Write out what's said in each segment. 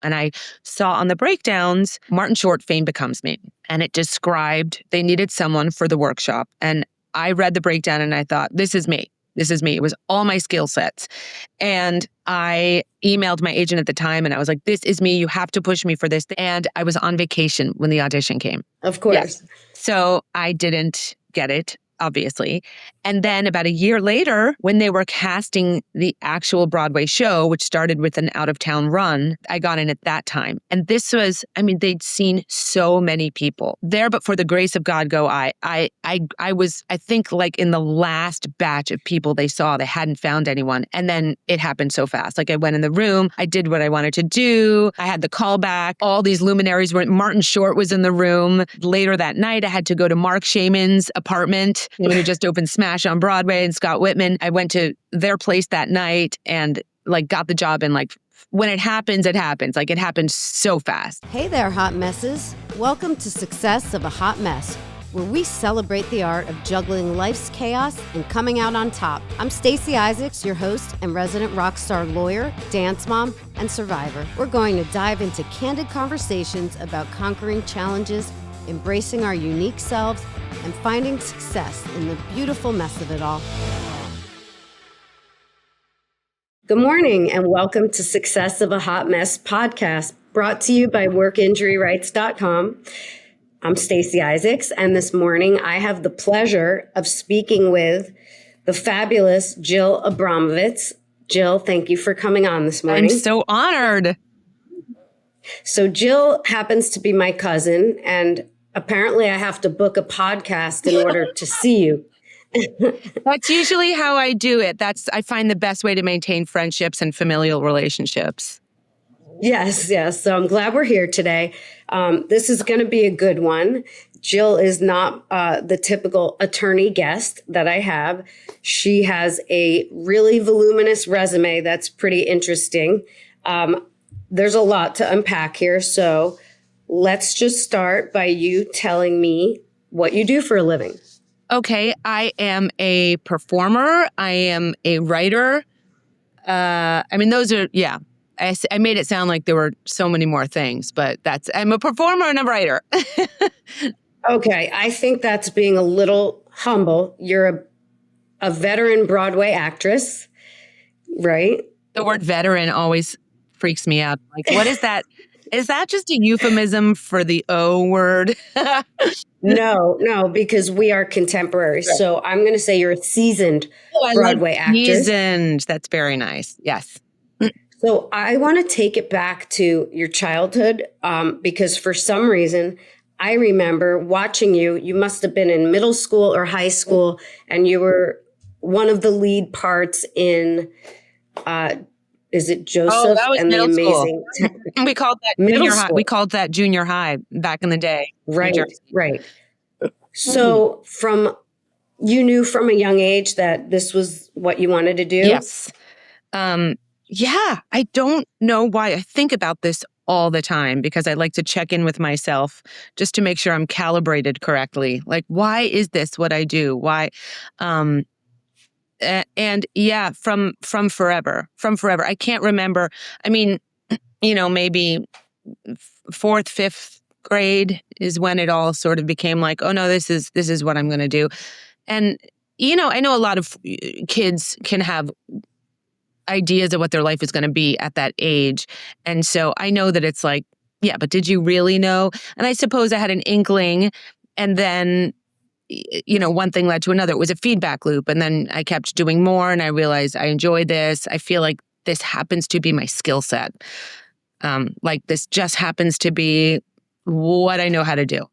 And I saw on the breakdowns, Martin Short, Fame Becomes Me. And it described they needed someone for the workshop. And I read the breakdown and I thought, this is me. This is me. It was all my skill sets. And I emailed my agent at the time and I was like, this is me. You have to push me for this. And I was on vacation when the audition came. Of course. Yes. So I didn't get it, obviously. And then about a year later, when they were casting the actual Broadway show, which started with an out-of-town run, I got in at that time. And this was, they'd seen so many people there, but for the grace of God go I was, I think, like in the last batch of people they saw, they hadn't found anyone. And then it happened so fast. Like I went in the room, I did what I wanted to do. I had the call back. All these luminaries were, Martin Short was in the room. Later that night, I had to go to Mark Shaman's apartment, who just opened Smash on Broadway, and Scott Whitman. I went to their place that night and got the job. And when it happens, it happens. It happened so fast. Hey there, hot messes. Welcome to Success of a Hot Mess, where we celebrate the art of juggling life's chaos and coming out on top. I'm Stacey Isaacs, your host and resident rock star lawyer, dance mom, and survivor. We're going to dive into candid conversations about conquering challenges, embracing our unique selves, and finding success in the beautiful mess of it all. Good morning and welcome to Success of a Hot Mess podcast, brought to you by workinjuryrights.com. I'm Stacey Isaacs, and this morning I have the pleasure of speaking with the fabulous Jill Abramovitz. Jill, thank you for coming on this morning. I'm so honored. So Jill happens to be my cousin, and apparently I have to book a podcast in order to see you. That's usually how I do it. I find the best way to maintain friendships and familial relationships. Yes. So I'm glad we're here today. This is going to be a good one. Jill is not the typical attorney guest that I have. She has a really voluminous resume that's pretty interesting. There's a lot to unpack here. So let's just start by you telling me what you do for a living. Okay, I am a performer. I am a writer. Those are, yeah. I made it sound like there were so many more things, but I'm a performer and a writer. Okay, I think that's being a little humble. You're a veteran Broadway actress, right? The word veteran always freaks me out. What is that? Is that just a euphemism for the O word? No, because we are contemporaries. Right. So I'm going to say you're a seasoned Broadway actress. Seasoned. That's very nice. Yes. So I want to take it back to your childhood because for some reason, I remember watching you. You must have been in middle school or high school, and you were one of the lead parts in is it Joseph? Oh, that was and middle the Amazing school. We called that junior high. We called that junior high back in the day. Right. So you knew from a young age that this was what you wanted to do? Yes. Yeah, I don't know why. I think about this all the time because I like to check in with myself just to make sure I'm calibrated correctly. Why is this what I do? Why? And yeah, from forever. I can't remember. Maybe fourth, fifth grade is when it all sort of became oh no, this is what I'm going to do. And, I know a lot of kids can have ideas of what their life is going to be at that age. And so I know that it's yeah, but did you really know? And I suppose I had an inkling, and then one thing led to another. It was a feedback loop. And then I kept doing more and I realized I enjoy this. I feel like this happens to be my skill set. This just happens to be what I know how to do.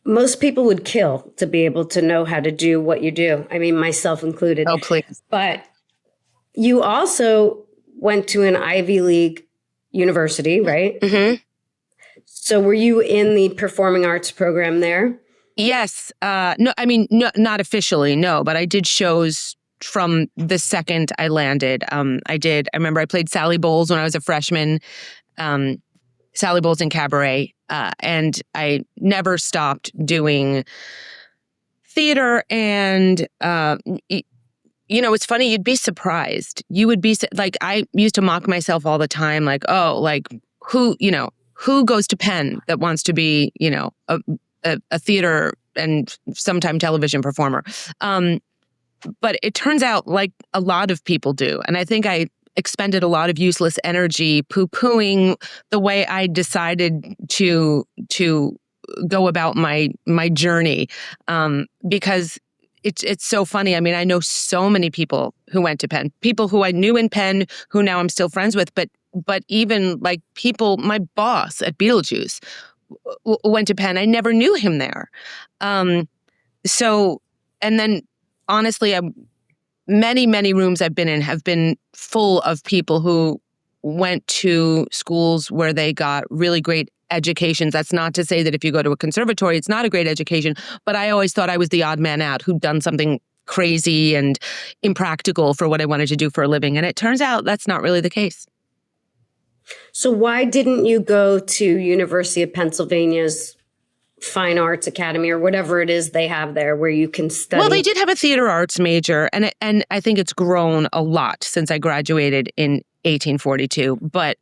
Most people would kill to be able to know how to do what you do. Myself included. Oh, please. But you also went to an Ivy League university, right? Mm-hmm. So were you in the performing arts program there? Yes. No, not officially, no, but I did shows from the second I landed. I remember I played Sally Bowles when I was a freshman, Sally Bowles in Cabaret, and I never stopped doing theater and, it's funny. You'd be surprised. You would be like, I used to mock myself all the time. Like, oh, like who goes to Penn that wants to be, a theater and sometime television performer. But it turns out like a lot of people do. And I think I expended a lot of useless energy poo-pooing the way I decided to go about my journey, because it's so funny. I mean, I know so many people who went to Penn, people who I knew in Penn who now I'm still friends with, but even like people, my boss at Beetlejuice went to Penn. I never knew him there. So, and then honestly, many rooms I've been in have been full of people who went to schools where they got really great educations. That's not to say that if you go to a conservatory, it's not a great education, but I always thought I was the odd man out who'd done something crazy and impractical for what I wanted to do for a living. And it turns out that's not really the case. So why didn't you go to University of Pennsylvania's Fine Arts Academy or whatever it is they have there where you can study? Well, they did have a theater arts major, and I think it's grown a lot since I graduated in 1842. But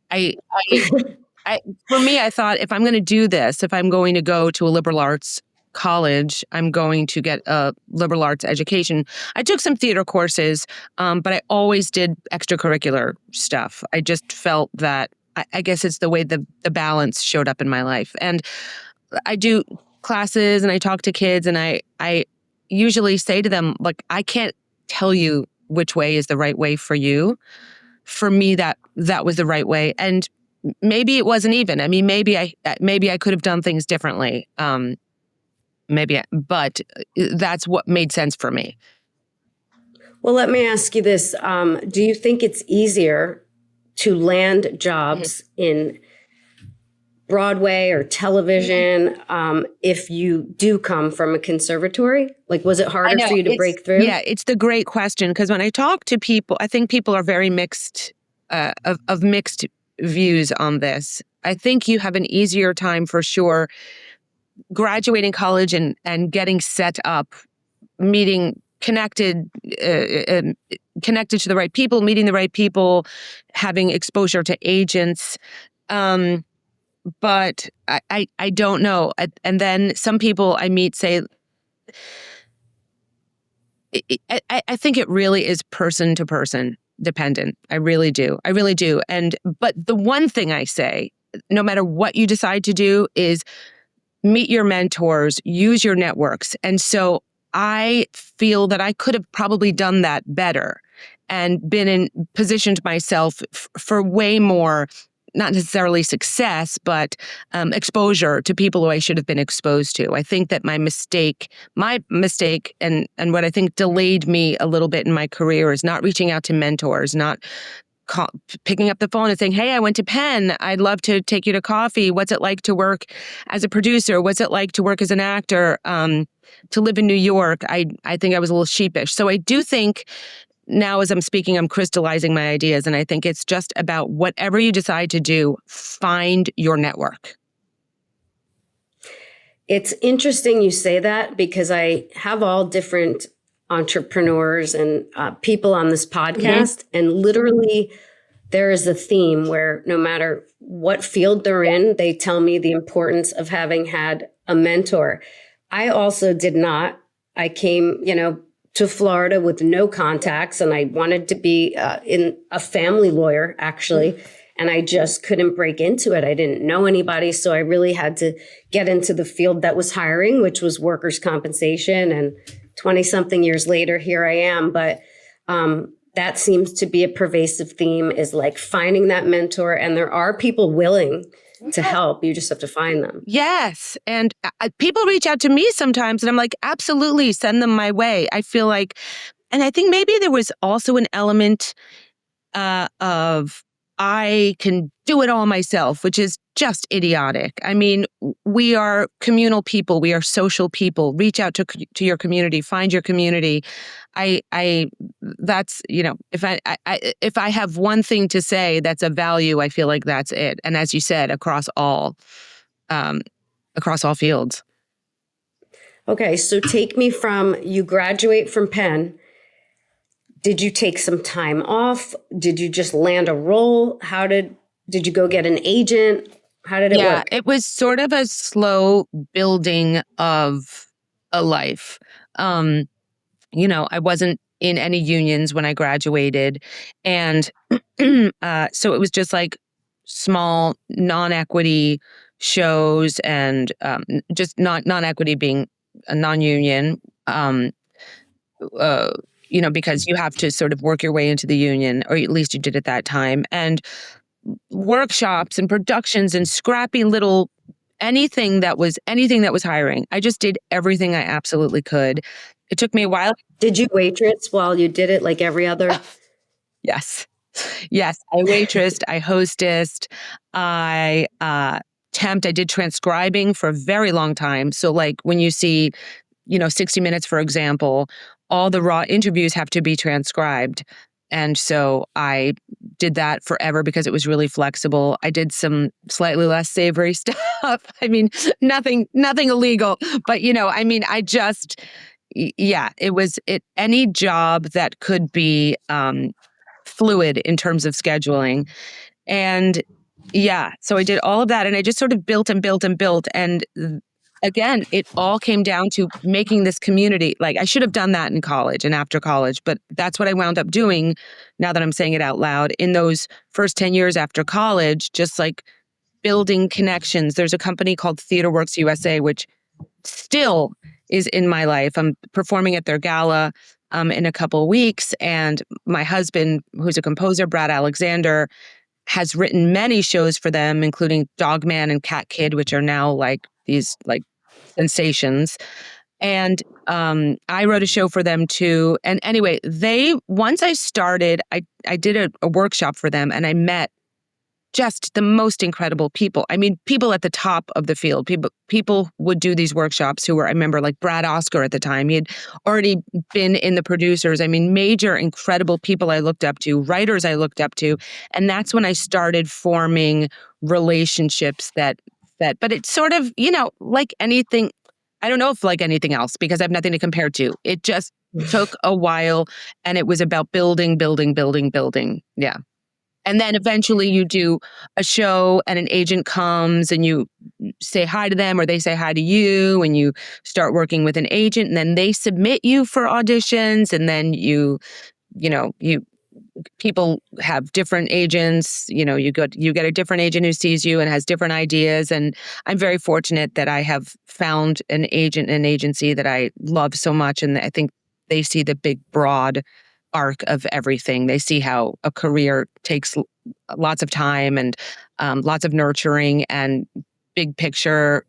for me, I thought if I'm going to do this, if I'm going to go to a liberal arts college, I'm going to get a liberal arts education. I took some theater courses, but I always did extracurricular stuff. I just felt that, I guess it's the way the balance showed up in my life. And I do classes and I talk to kids, and I usually say to them, like, I can't tell you which way is the right way for you. For me, that was the right way. And maybe it wasn't even. I mean, maybe I could have done things differently. But that's what made sense for me. Well, let me ask you this. Do you think it's easier to land jobs in Broadway or television if you do come from a conservatory? Like, was it harder for you to break through? Yeah, it's the great question. Because when I talk to people, I think people are very mixed, of mixed views on this. I think you have an easier time for sure graduating college and getting set up, connected to the right people, meeting the right people, having exposure to agents. But I don't know. And then some people I meet say, I think it really is person to person dependent. I really do. But the one thing I say, no matter what you decide to do, is meet your mentors, use your networks. And so I feel that I could have probably done that better and positioned myself for way more, not necessarily success, but exposure to people who I should have been exposed to. I think that my mistake and what I think delayed me a little bit in my career is not reaching out to mentors, not picking up the phone and saying, hey, I went to Penn. I'd love to take you to coffee. What's it like to work as a producer? What's it like to work as an actor, to live in New York? I think I was a little sheepish. So I do think now as I'm speaking, I'm crystallizing my ideas. And I think it's just about whatever you decide to do, find your network. It's interesting you say that because I have all different entrepreneurs and people on this podcast. And literally there is a theme where no matter what field they're in, they tell me the importance of having had a mentor. I also did not. I came, to Florida with no contacts, and I wanted to be in a family lawyer, actually. And I just couldn't break into it. I didn't know anybody. So I really had to get into the field that was hiring, which was workers' compensation. And 20-something years later, here I am. But that seems to be a pervasive theme, is like finding that mentor. And there are people willing to help. You just have to find them. Yes. And people reach out to me sometimes, and I'm like, absolutely, send them my way. I feel like, and I think maybe there was also an element of I can do it all myself, which is just idiotic. I mean, we are communal people. We are social people. Reach out to your community, find your community. That's, if I have one thing to say that's a value, I feel like that's it. And as you said, across all fields. Okay. So take me from, you graduate from Penn. Did you take some time off? Did you just land a role? Did you go get an agent? How did it Yeah, work? it was sort of a slow building of a life. Um, I wasn't in any unions when I graduated. And so it was just like small non-equity shows and just not non-equity being a non-union, um, uh, because you have to sort of work your way into the union, or at least you did at that time. And workshops and productions and scrappy little anything that was hiring. I just did everything I absolutely could. It took me a while. Did you waitress while you did it like every other? Yes. Yes. I waitressed, I hostessed, I temped, I did transcribing for a very long time. So like when you see, 60 Minutes, for example, all the raw interviews have to be transcribed. And so I did that forever because it was really flexible. I did some slightly less savory stuff. I mean, nothing illegal, but I just, yeah, any job that could be fluid in terms of scheduling. And yeah, so I did all of that and I just sort of built and built and built. And again, it all came down to making this community. Like I should have done that in college and after college, but that's what I wound up doing now that I'm saying it out loud in those first 10 years after college, just like building connections. There's a company called TheaterWorks USA, which still is in my life. I'm performing at their gala in a couple of weeks. And my husband, who's a composer, Brad Alexander, has written many shows for them, including Dogman and Cat Kid, which are now like these like sensations. And I wrote a show for them too. And anyway, once I started, I did a workshop for them and I met just the most incredible people. I mean, people at the top of the field. People would do these workshops who were, I remember like Brad Oscar at the time. He had already been in the producers. I mean, major, incredible people I looked up to, writers I looked up to. And that's when I started forming relationships but it's sort of, like anything, I don't know if like anything else, because I have nothing to compare to. It just took a while and it was about building, building, building, building. Yeah. And then eventually you do a show and an agent comes and you say hi to them or they say hi to you and you start working with an agent and then they submit you for auditions and then people have different agents, you get a different agent who sees you and has different ideas. And I'm very fortunate that I have found an agent and agency that I love so much. And I think they see the big, broad arc of everything. They see how a career takes lots of time and lots of nurturing and big picture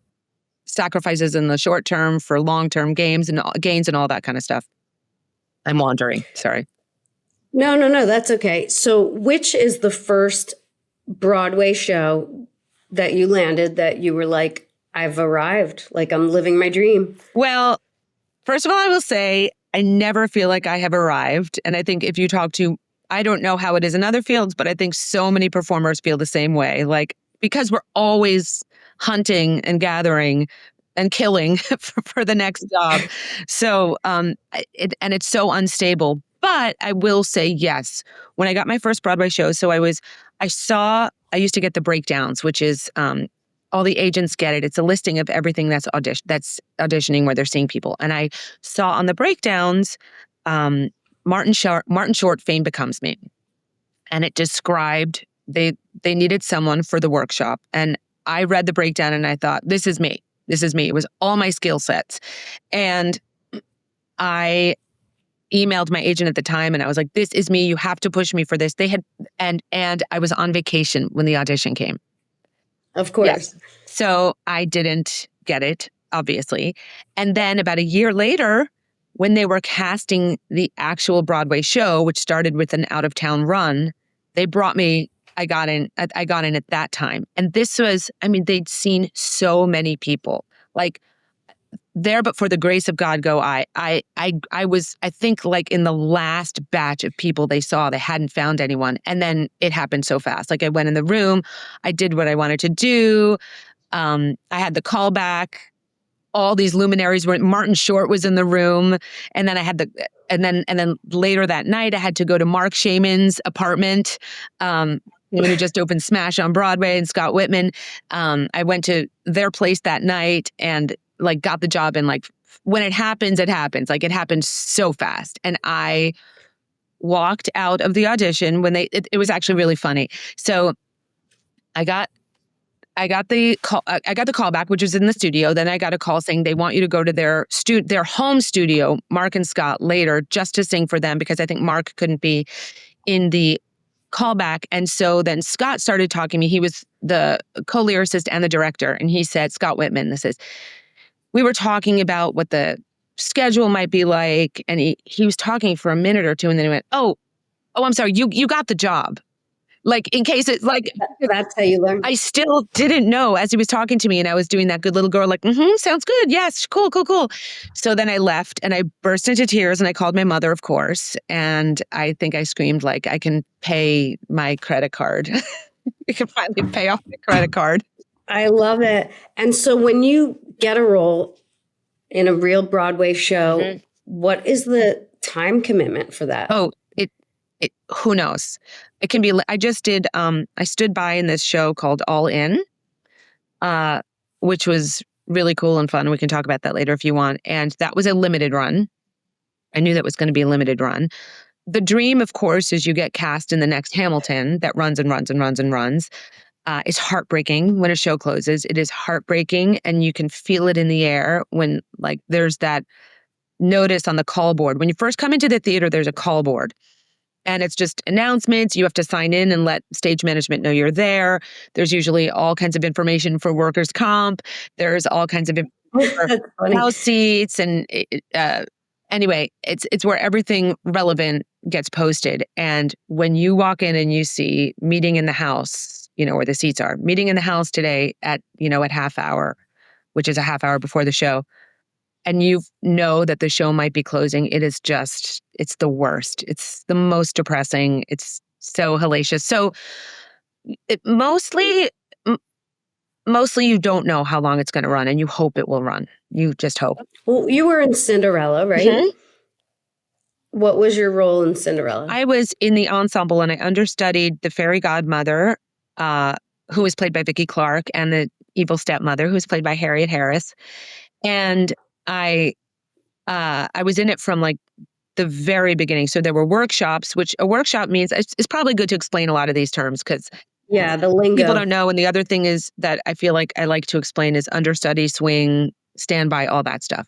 sacrifices in the short term for long-term gains and all that kind of stuff. I'm wandering. Sorry. No, that's okay. So which is the first Broadway show that you landed that you were like, I've arrived, like I'm living my dream? Well, first of all, I will say I never feel like I have arrived. And I think if you talk to, I don't know how it is in other fields, but I think so many performers feel the same way. Like, because we're always hunting and gathering and killing for the next job. So, it's so unstable. But I will say, yes, when I got my first Broadway show, I used to get the breakdowns, which is, all the agents get it. It's a listing of everything that's auditioning where they're seeing people. And I saw on the breakdowns, Martin Short, Fame Becomes Me. And it described, they needed someone for the workshop. And I read the breakdown and I thought, this is me. This is me. It was all my skill sets. And I emailed my agent at the time and I was like, this is me. You have to push me for this. And I was on vacation when the audition came. Of course. Yes. So I didn't get it, obviously. And then about a year later, when they were casting the actual Broadway show, which started with an out-of-town run, they brought me, I got in at that time. And this was, they'd seen so many people. Like, there but for the grace of God go I was, I think, like in the last batch of people they saw. They hadn't found anyone. And then it happened so fast. Like I went in the room, I did what I wanted to do. I had the call back. all these luminaries were. Martin Short was in the room, and then I had and then later that night I had to go to Mark Shaman's apartment, who just opened Smash on Broadway, and Scott Whitman. I went to their place that night and like got the job, and like when it happens, it happens. Like it happened so fast, and I walked out of the audition when it was actually really funny. So I got the call. I got the call back, which was in the studio. Then I got a call saying they want you to go to their home studio, Mark and Scott, later, just to sing for them, because I think Mark couldn't be in the callback. And so then Scott started talking to me. He was the co-lyricist and the director, and he said, Scott Whitman, we were talking about what the schedule might be like, and he was talking for a minute or two, and then he went, "Oh, I'm sorry, you got the job." Like, in case it's like... That's how you learn. I still didn't know as he was talking to me, and I was doing that good little girl, like, sounds good. Yes, cool. So then I left, and I burst into tears, and I called my mother, of course. And I think I screamed, like, I can pay my credit card. I can finally pay off my credit card. I love it. And so when you get a role in a real Broadway show, what is the time commitment for that? Oh, who knows? It can be. I just did. I stood by in this show called All In, which was really cool and fun. We can talk about that later if you want. And that was a limited run. I knew that was going to be a limited run. The dream, of course, is you get cast in the next Hamilton that runs and runs and runs and runs. It's heartbreaking when a show closes. It is heartbreaking, and you can feel it in the air when, like, there's that notice on the call board. When you first come into the theater, there's a call board. And it's just announcements. You have to sign in and let stage management know you're there. There's usually all kinds of information for workers' comp. There's all kinds of information for house seats. And anyway, it's where everything relevant gets posted. And when you walk in and you see meeting in the house, where the seats are, meeting in the house today at half hour, which is a half hour before the show, and you know that the show might be closing, it's the worst. It's the most depressing. It's so hellacious. So mostly you don't know how long it's going to run, and you hope it will run. You just hope. Well, you were in Cinderella, right? Mm-hmm. What was your role in Cinderella? I was in the ensemble, and I understudied the fairy godmother, who was played by Vicki Clark, and the evil stepmother, who was played by Harriet Harris. And I was in it from like the very beginning. So there were workshops, which a workshop means, it's probably good to explain a lot of these terms because the lingo. People don't know. And the other thing is that I feel like I like to explain is understudy, swing, standby, all that stuff.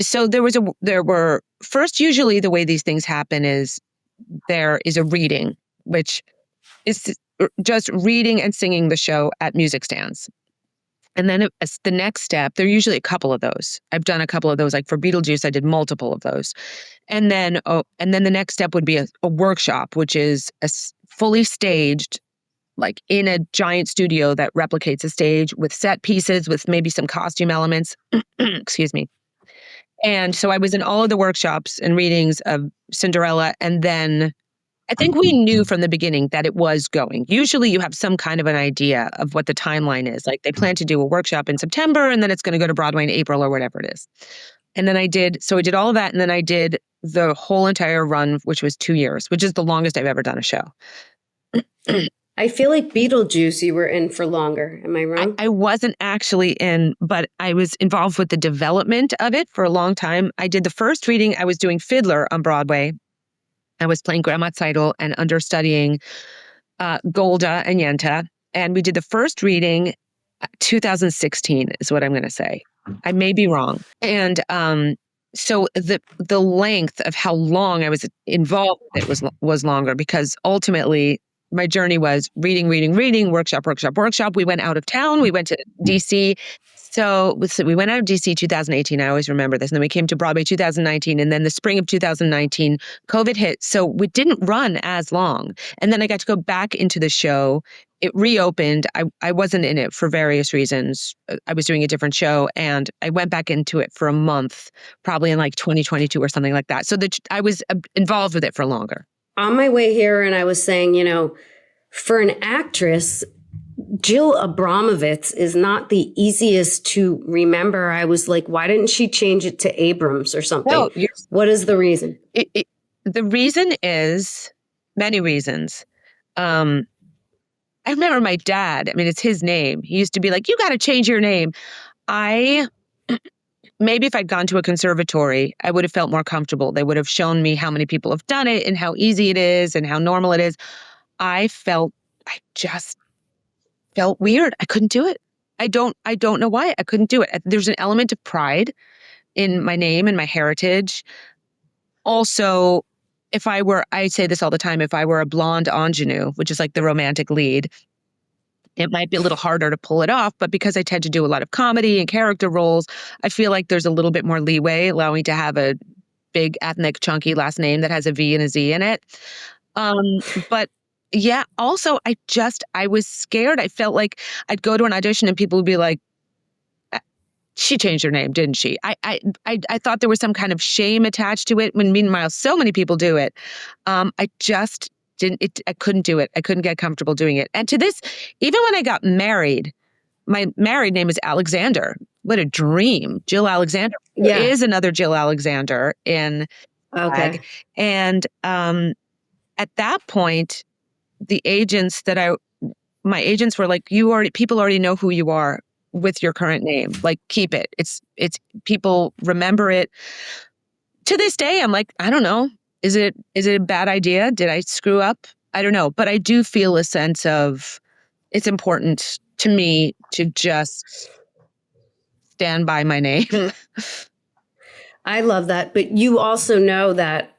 So there were first, usually the way these things happen is there is a reading, which is just reading and singing the show at music stands. And then as the next step, there are usually a couple of those. I've done a couple of those. Like for Beetlejuice, I did multiple of those. And then the next step would be a workshop, which is a fully staged, like in a giant studio that replicates a stage with set pieces, with maybe some costume elements. Excuse me. And so I was in all of the workshops and readings of Cinderella. And then I think we knew from the beginning that it was going. Usually you have some kind of an idea of what the timeline is. Like they plan to do a workshop in September, and then it's going to go to Broadway in April or whatever it is. And then I did all of that. And then I did the whole entire run, which was 2 years, which is the longest I've ever done a show. I feel like Beetlejuice you were in for longer. Am I wrong? I wasn't actually in, but I was involved with the development of it for a long time. I did the first reading. I was doing Fiddler on Broadway. I was playing Grandma Tzeitel and understudying Golda and Yenta. And we did the first reading, 2016 is what I'm going to say. I may be wrong. And so the length of how long I was involved in it was longer, because ultimately my journey was reading, workshop. We went out of town. We went to DC. So we went out of DC 2018. I always remember this. And then we came to Broadway 2019. And then the spring of 2019, COVID hit. So we didn't run as long. And then I got to go back into the show. It reopened. I wasn't in it for various reasons. I was doing a different show. And I went back into it for a month, probably in like 2022 or something like that. So I was involved with it for longer. On my way here, and I was saying, for an actress, Jill Abramovitz is not the easiest to remember. I was like, why didn't she change it to Abrams or something? No, what is the reason? The reason is many reasons. I remember my dad, I mean, it's his name. He used to be like, you got to change your name. Maybe if I'd gone to a conservatory, I would have felt more comfortable. They would have shown me how many people have done it and how easy it is and how normal it is. I just felt weird. I couldn't do it. I don't know why I couldn't do it. There's an element of pride in my name and my heritage. Also, I say this all the time, if I were a blonde ingenue, which is like the romantic lead, it might be a little harder to pull it off. But because I tend to do a lot of comedy and character roles, I feel like there's a little bit more leeway, allowing me to have a big ethnic chunky last name that has a V and a Z in it. But yeah, also I was scared. I felt like I'd go to an audition and people would be like, she changed her name, didn't she? I thought there was some kind of shame attached to it when meanwhile so many people do it. I just I couldn't do it. I couldn't get comfortable doing it. And to this, even when I got married, my married name is Alexander. What a dream. Jill Alexander. Yeah. There is another Jill Alexander in Okay. And at that point, my agents were like, people already know who you are with your current name. Like, keep it. It's people remember it. To this day, I'm like, I don't know. Is it a bad idea? Did I screw up? I don't know. But I do feel a sense of it's important to me to just stand by my name. I love that. But you also know that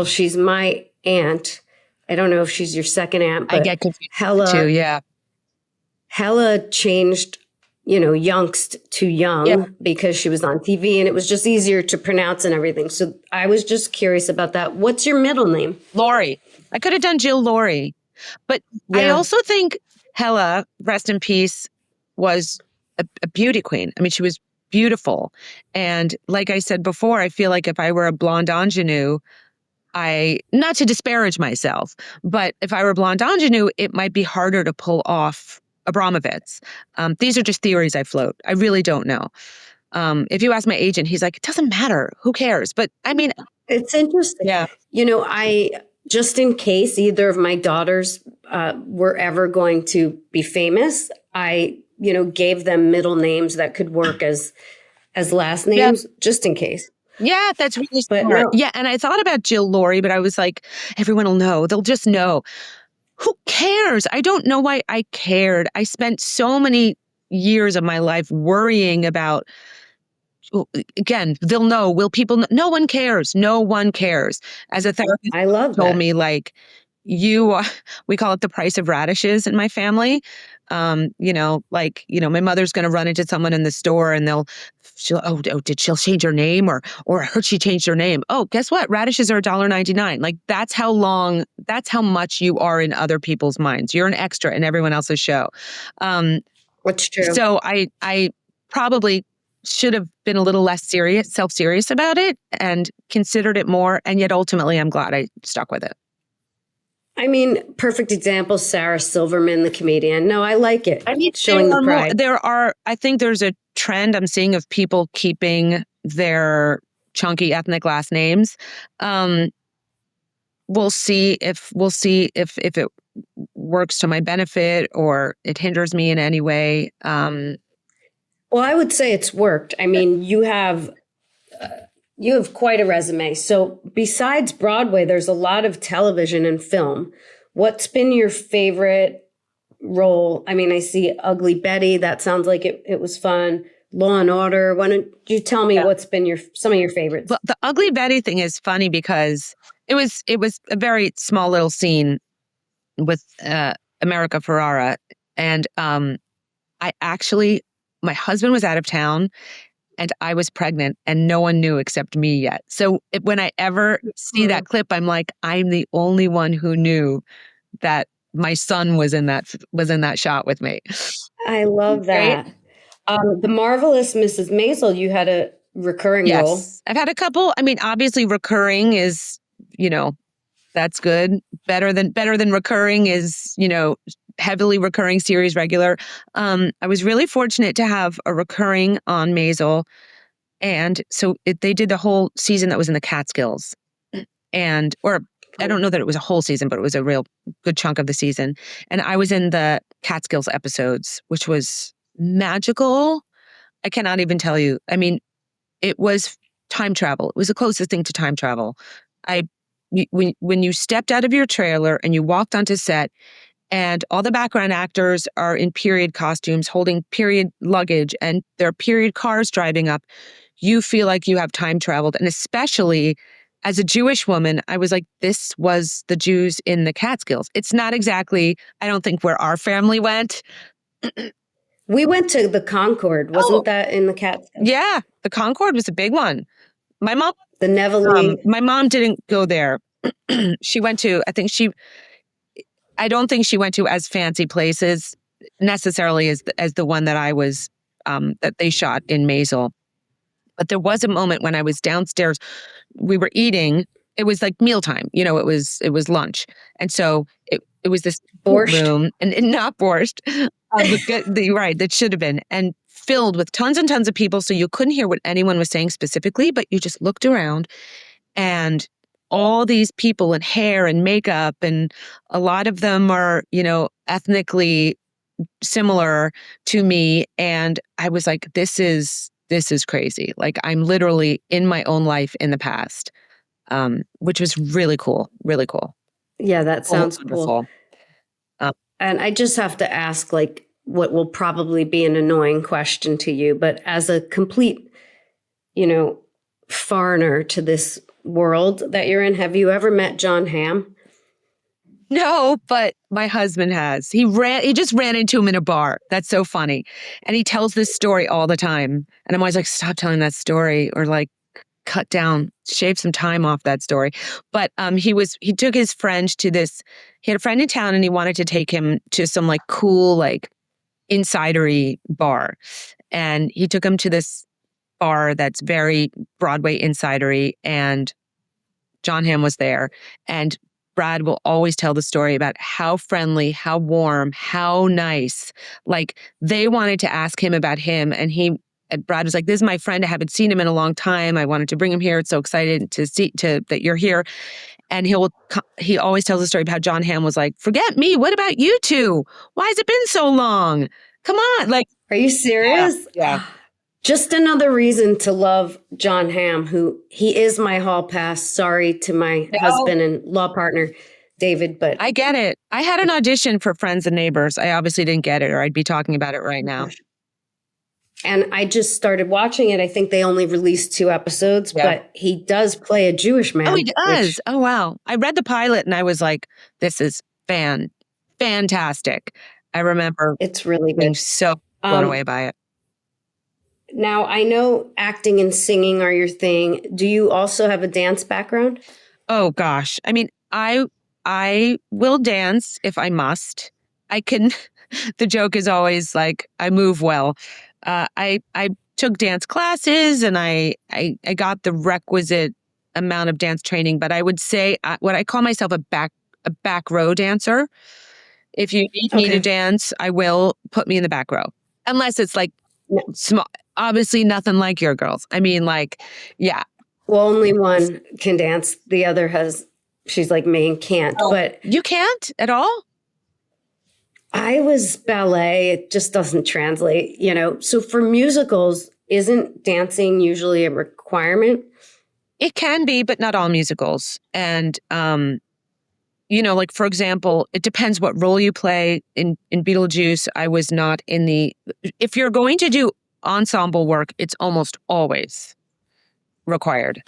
she's my aunt. I don't know if she's your second aunt, but I get confused Hella too, yeah. Hella changed, youngst to young because she was on TV and it was just easier to pronounce and everything. So I was just curious about that. What's your middle name? Lori. I could have done Jill Lori. But I also think Hella, rest in peace, was a beauty queen. I mean, she was beautiful. And like I said before, I feel like if I were a blonde ingenue, not to disparage myself, but if I were a blonde ingenue, it might be harder to pull off Abramovitz. These are just theories I float. I really don't know. If you ask my agent, he's like, it doesn't matter. Who cares? But I mean, it's interesting. Yeah. I just in case either of my daughters were ever going to be famous, I, gave them middle names that could work as last names, just in case. Yeah, that's really smart. No. Yeah, and I thought about Jill Lori, but I was like, everyone will know. They'll just know. Who cares? I don't know why I cared. I spent so many years of my life worrying about, again, they'll know. Will people know? No one cares. No one cares. As a therapist I love told that. me, like, we call it the price of radishes in my family. My mother's going to run into someone in the store and did she change her name? Or I heard she changed her name. Oh, guess what? Radishes are $1.99. Like, that's how much you are in other people's minds. You're an extra in everyone else's show. That's true. So I probably should have been a little less self-serious about it and considered it more. And yet ultimately, I'm glad I stuck with it. I mean, perfect example, Sarah Silverman, the comedian. No, I like it. I mean, showing the pride. I think there's a trend I'm seeing of people keeping their chunky ethnic last names. We'll see if it works to my benefit or it hinders me in any way. Well, I would say it's worked. I mean, you have quite a resume. So besides Broadway, there's a lot of television and film. What's been your favorite role? I mean, I see Ugly Betty. That sounds like it was fun. Law and Order. Why don't you tell me what's been some of your favorites? Well, the Ugly Betty thing is funny because it was a very small little scene with America Ferrara. And my husband was out of town and I was pregnant and no one knew except me yet. So when I ever see that clip, I'm like, I'm the only one who knew that my son was in that shot with me. I love that. Right? The Marvelous Mrs. Maisel, you had a recurring role. I've had a couple. I mean, obviously recurring is, that's good. Better than recurring is, heavily recurring series regular. I was really fortunate to have a recurring on Maisel. And so they did the whole season that was in the Catskills. Or I don't know that it was a whole season, but it was a real good chunk of the season. And I was in the Catskills episodes, which was magical. I cannot even tell you. I mean, it was time travel. It was the closest thing to time travel. When you stepped out of your trailer and you walked onto set, and all the background actors are in period costumes, holding period luggage, and there are period cars driving up, you feel like you have time traveled. And especially as a Jewish woman, I was like, this was the Jews in the Catskills. It's not exactly, I don't think, where our family went. We went to the Concord. Wasn't that in the Catskills? Yeah, the Concord was a big one. My mom, the Neville. My mom didn't go there. She went to, I don't think she went to as fancy places necessarily as the one that I was, that they shot in Maisel. But there was a moment when I was downstairs, we were eating, it was like mealtime, it was lunch. And so it was this borscht room, and not borscht, right, that should have been, and filled with tons and tons of people. So you couldn't hear what anyone was saying specifically, but you just looked around and all these people in hair and makeup, and a lot of them are, ethnically similar to me. And I was like, this is crazy. Like, I'm literally in my own life in the past, which was really cool, really cool. Yeah, that sounds cool. And I just have to ask, like, what will probably be an annoying question to you, but as a complete, foreigner to this world that you're in, have you ever met Jon Hamm? No, but my husband has. He just ran into him in a bar. That's so funny. And he tells this story all the time. And I'm always like, stop telling that story, or like cut down, shave some time off that story. But he took his friend to this, he had a friend in town and he wanted to take him to some like cool, like insidery bar. And he took him to this bar that's very Broadway insidery, and Jon Hamm was there. And Brad will always tell the story about how friendly, how warm, how nice. Like, they wanted to ask him about him, and Brad was like, this is my friend. I haven't seen him in a long time. I wanted to bring him here. It's so excited that you're here. And he always tells the story about how Jon Hamm was like, forget me. What about you two? Why has it been so long? Come on. Like, are you serious? Yeah. Just another reason to love Jon Hamm, he is my hall pass. Sorry to my husband and law partner, David, but I get it. I had an audition for Friends and Neighbors. I obviously didn't get it, or I'd be talking about it right now. And I just started watching it. I think they only released 2 episodes, but he does play a Jewish man. Oh, he does. Oh, wow. I read the pilot and I was like, this is fantastic. I remember it's really being good. so blown away by it. Now, I know acting and singing are your thing. Do you also have a dance background? Oh, gosh. I mean, I will dance if I must. I can, the joke is always like, I move well. I took dance classes and I got the requisite amount of dance training, but I would say what I call myself a back row dancer. If you need me to dance, I will put me in the back row. Unless it's like small, obviously nothing like your girls. I mean, like, yeah. Well, only one can dance. The other she's like me and can't. But you can't at all? I was ballet. It just doesn't translate, So for musicals, isn't dancing usually a requirement? It can be, but not all musicals. And, like, for example, it depends what role you play. In Beetlejuice, I was not if you're going to do ensemble work, it's almost always required.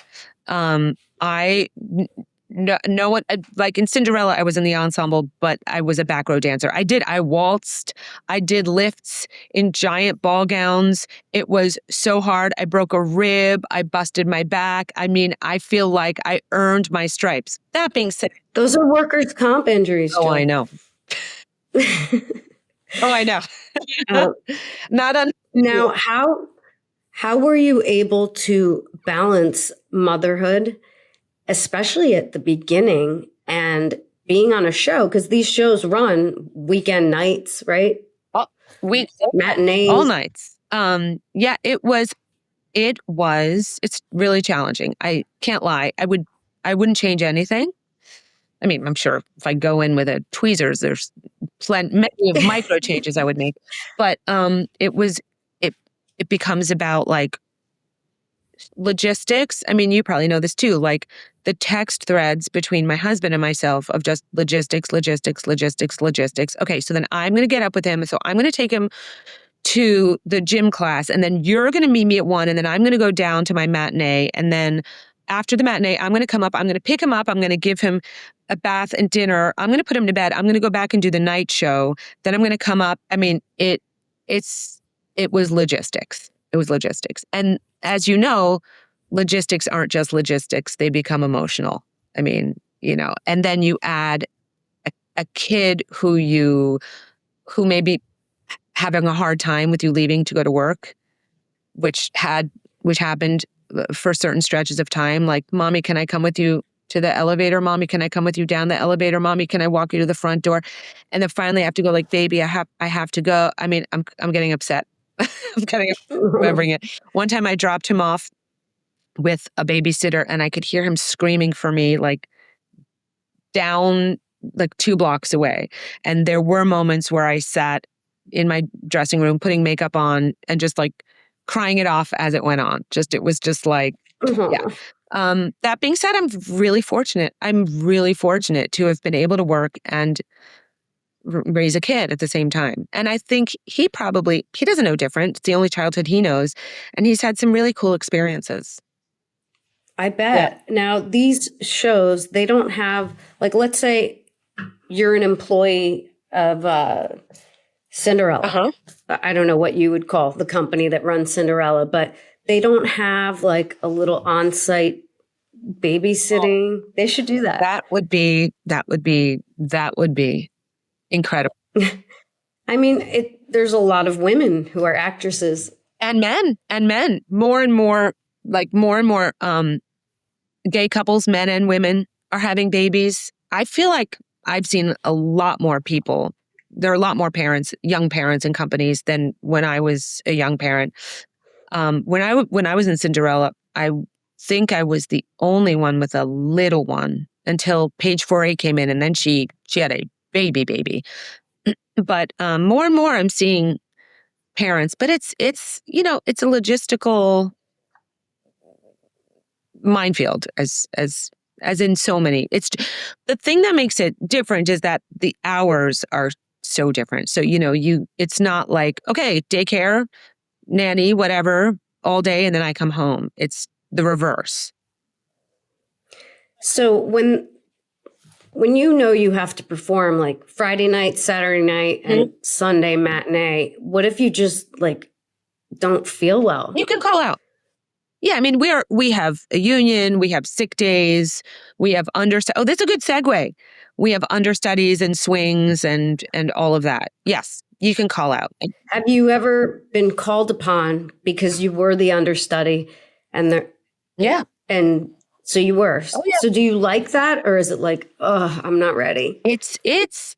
No one, like in Cinderella, I was in the ensemble, but I was a back row dancer. I waltzed, I did lifts in giant ball gowns. It was so hard. I broke a rib. I busted my back. I mean, I feel like I earned my stripes. That being said, those are workers' comp injuries. Oh, I know. I know. Not on. Now, how were you able to balance motherhood, especially at the beginning, and being on a show? Because these shows run weekend nights, right? Weeks, Matinees. all nights. Yeah, it's really challenging. I can't lie. I wouldn't change anything. I mean, I'm sure if I go in with a tweezers, there's many of micro changes I would make. But it becomes about like logistics. I mean, you probably know this too, like the text threads between my husband and myself of just logistics. Okay, so then I'm going to get up with him. So I'm going to take him to the gym class, and then you're going to meet me at 1, and then I'm going to go down to my matinee. And then after the matinee, I'm going to come up, I'm going to pick him up, I'm going to give him a bath and dinner. I'm going to put him to bed. I'm going to go back and do the night show. Then I'm going to come up. I mean, it was logistics. It was logistics. And as you know, logistics aren't just logistics. They become emotional. I mean, and then you add a kid who may be having a hard time with you leaving to go to work, which happened for certain stretches of time. Like, Mommy, can I come with you to the elevator? Mommy, can I come with you down the elevator? Mommy, can I walk you to the front door? And then finally I have to go, like, baby, I have to go. I mean, I'm getting upset. I'm getting remembering it. One time I dropped him off with a babysitter, and I could hear him screaming for me, like down like 2 blocks away. And there were moments where I sat in my dressing room putting makeup on and just like crying it off as it went on. It was just like, yeah. That being said, I'm really fortunate. I'm really fortunate to have been able to work and raise a kid at the same time. And I think he doesn't know different. It's the only childhood he knows. And he's had some really cool experiences. I bet. Yeah. Now, these shows, they don't have, like, let's say you're an employee of Cinderella. Uh-huh. I don't know what you would call the company that runs Cinderella, but they don't have like a little on-site babysitting. They should do that. That would be incredible. I mean, there's a lot of women who are actresses. And men. More and more gay couples, men and women, are having babies. I feel like I've seen a lot more people. There are a lot more young parents in companies than when I was a young parent. When I was in Cinderella, I think I was the only one with a little one until Page 4A came in, and then she had a baby. But more and more I'm seeing parents, but it's a logistical minefield as in so many. It's the thing that makes it different is that the hours are so different. So, it's not like, okay, daycare, nanny, whatever, all day, and then I come home. It's the reverse. So when you have to perform like Friday night, Saturday night, and Sunday matinee, what if you just like don't feel well? You can call out. Yeah, I mean, we have a union, we have sick days, we have that's a good segue. We have understudies and swings and all of that. Yes, you can call out. Have you ever been called upon because you were the understudy Yeah. And so you were. Oh, yeah. So do you like that, or is it like, oh, I'm not ready? It's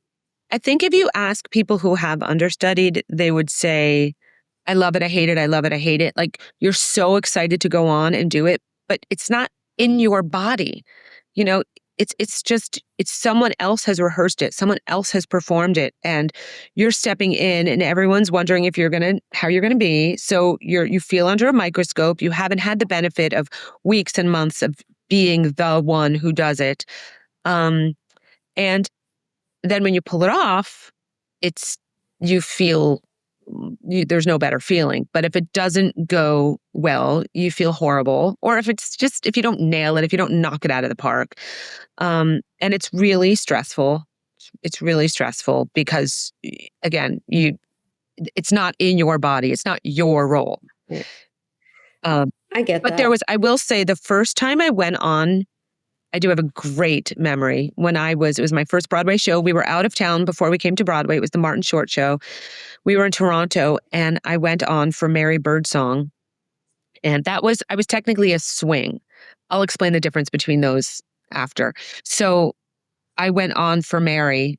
I think if you ask people who have understudied, they would say, I love it, I hate it, I love it, I hate it. Like, you're so excited to go on and do it, but it's not in your body. It's someone else has rehearsed it, someone else has performed it, and you're stepping in, and everyone's wondering how you're gonna be. So you feel under a microscope. You haven't had the benefit of weeks and months of being the one who does it, and then when you pull it off, you feel. There's no better feeling. But if it doesn't go well, you feel horrible. Or if you don't nail it, if you don't knock it out of the park. And it's really stressful. It's really stressful because, again, it's not in your body. It's not your role. I get that. But I will say, the first time I went on, I do have a great memory. It was my first Broadway show. We were out of town before we came to Broadway. It was the Martin Short show. We were in Toronto, and I went on for Mary Birdsong. And I was technically a swing. I'll explain the difference between those after. So I went on for Mary.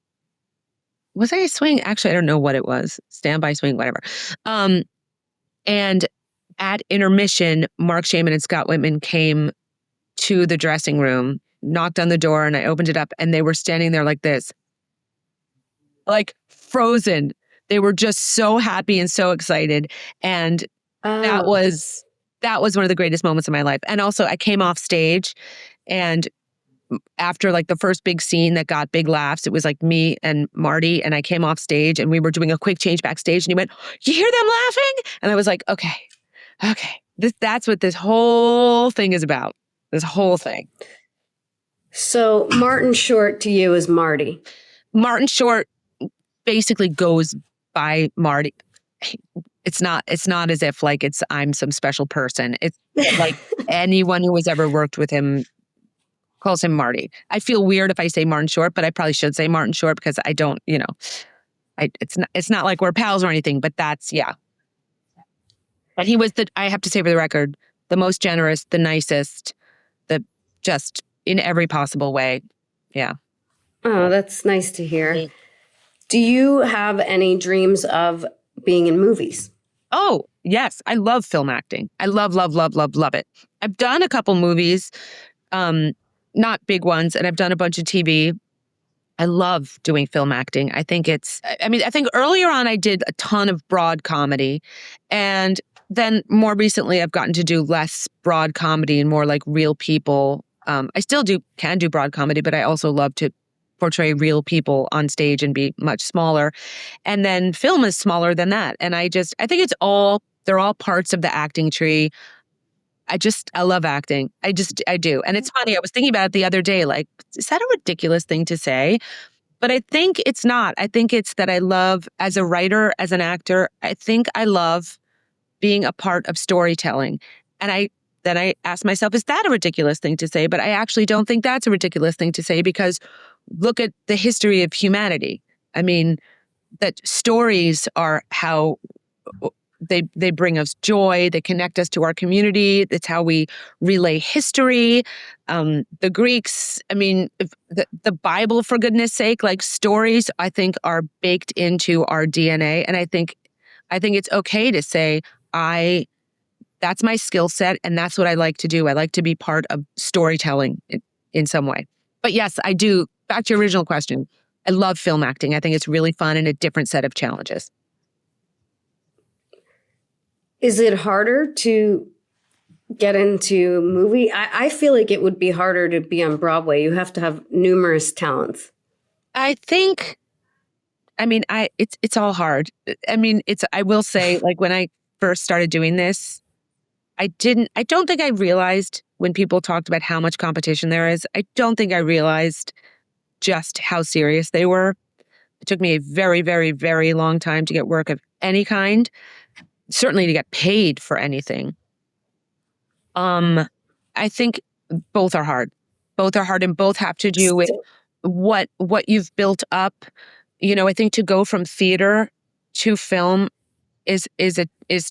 Was I a swing? Actually, I don't know what it was. Standby swing, whatever. And at intermission, Mark Shaman and Scott Whitman came to the dressing room, knocked on the door, and I opened it up, and they were standing there like this, like frozen. They were just so happy and so excited. And that was one of the greatest moments of my life. And also, I came off stage, and after like the first big scene that got big laughs, it was like me and Marty, and I came off stage and we were doing a quick change backstage, and he went, "You hear them laughing?" And I was like, okay. That's what this whole thing is about. This whole thing. So Martin Short to you is Marty. Martin Short basically goes by Marty. It's not as if like I'm some special person. It's like anyone who has ever worked with him calls him Marty. I feel weird if I say Martin Short, but I probably should say Martin Short because I don't, it's not like we're pals or anything, but yeah. And he was I have to say for the record, the most generous, the nicest, just in every possible way. Yeah. Oh, that's nice to hear. Do you have any dreams of being in movies? Oh, yes. I love film acting. I love it. I've done a couple movies, not big ones, and I've done a bunch of TV. I love doing film acting. I think earlier on I did a ton of broad comedy, and then more recently I've gotten to do less broad comedy and more like real people. I still can do broad comedy, but I also love to portray real people on stage and be much smaller. And then film is smaller than that. And I think they're all parts of the acting tree. I love acting. I do. And it's funny, I was thinking about it the other day, like, is that a ridiculous thing to say? But I think it's not. I think it's that I love, as a writer, as an actor, I think I love being a part of storytelling. And then I asked myself, is that a ridiculous thing to say? But I actually don't think that's a ridiculous thing to say, because look at the history of humanity. I mean, that stories are how they bring us joy. They connect us to our community. It's how we relay history. The Greeks, I mean, the Bible, for goodness sake, like stories, I think are baked into our DNA. And I think it's okay to say, that's my skill set and that's what I like to do. I like to be part of storytelling in some way. But yes, I do. Back to your original question. I love film acting. I think it's really fun and a different set of challenges. Is it harder to get into movie? I feel like it would be harder to be on Broadway. You have to have numerous talents. I think, it's all hard. I will say, like, when I first started doing this, I don't think I realized when people talked about how much competition there is, I don't think I realized just how serious they were. It took me a very, very, very long time to get work of any kind. Certainly to get paid for anything. I think both are hard. Both are hard, and both have to do with what you've built up. I think to go from theater to film is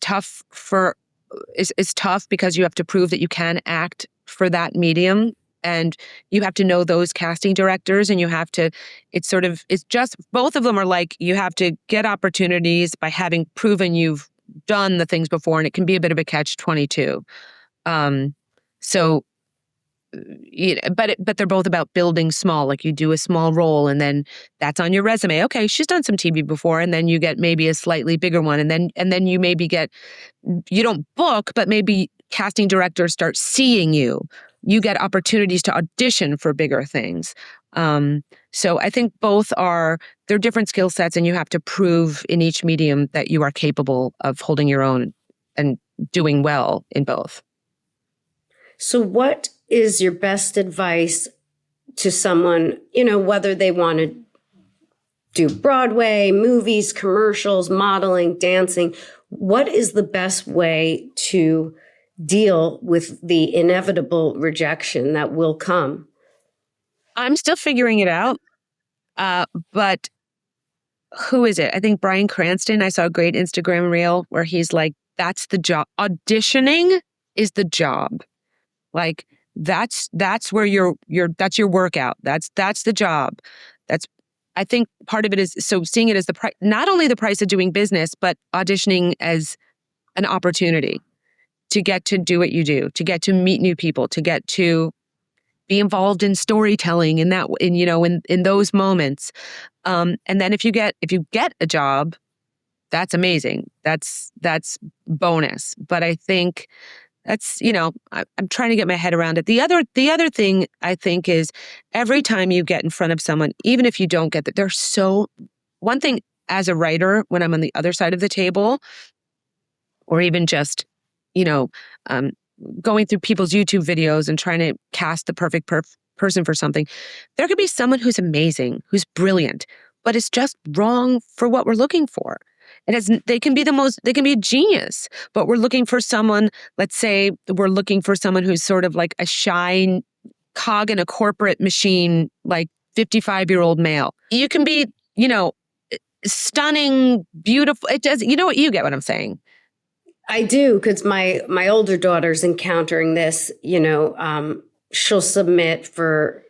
tough is tough because you have to prove that you can act for that medium, and you have to know those casting directors, and you have to, it's just, both of them are like, you have to get opportunities by having proven you've done the things before, and it can be a bit of a catch-22. But they're both about building small. Like, you do a small role, and then that's on your resume. Okay, she's done some TV before, and then you get maybe a slightly bigger one, and then you maybe you don't book, but maybe casting directors start seeing you. You get opportunities to audition for bigger things. So I think they're different skill sets, and you have to prove in each medium that you are capable of holding your own and doing well in both. So what is your best advice to someone, whether they want to do Broadway, movies, commercials, modeling, dancing? What is the best way to deal with the inevitable rejection that will come? I'm still figuring it out. But who is it? I think Bryan Cranston, I saw a great Instagram reel where he's like, that's the job. Auditioning is the job. Like, That's where that's your workout. That's the job. I think part of it is, so seeing it as the price, not only the price of doing business, but auditioning as an opportunity to get to do what you do, to get to meet new people, to get to be involved in storytelling in those moments. And then if you get a job, that's amazing. That's bonus. But I think that's, I'm trying to get my head around it. The other thing I think is, every time you get in front of someone, even if you don't get that, one thing as a writer, when I'm on the other side of the table, or even just, going through people's YouTube videos and trying to cast the perfect person for something, there could be someone who's amazing, who's brilliant, but it's just wrong for what we're looking for. They can be a genius, but we're looking for someone, let's say we're looking for someone who's sort of like a shy cog in a corporate machine, like 55-year-old male. You can be, stunning, beautiful. It does, you get what I'm saying. I do, because my older daughter's encountering this, she'll submit for,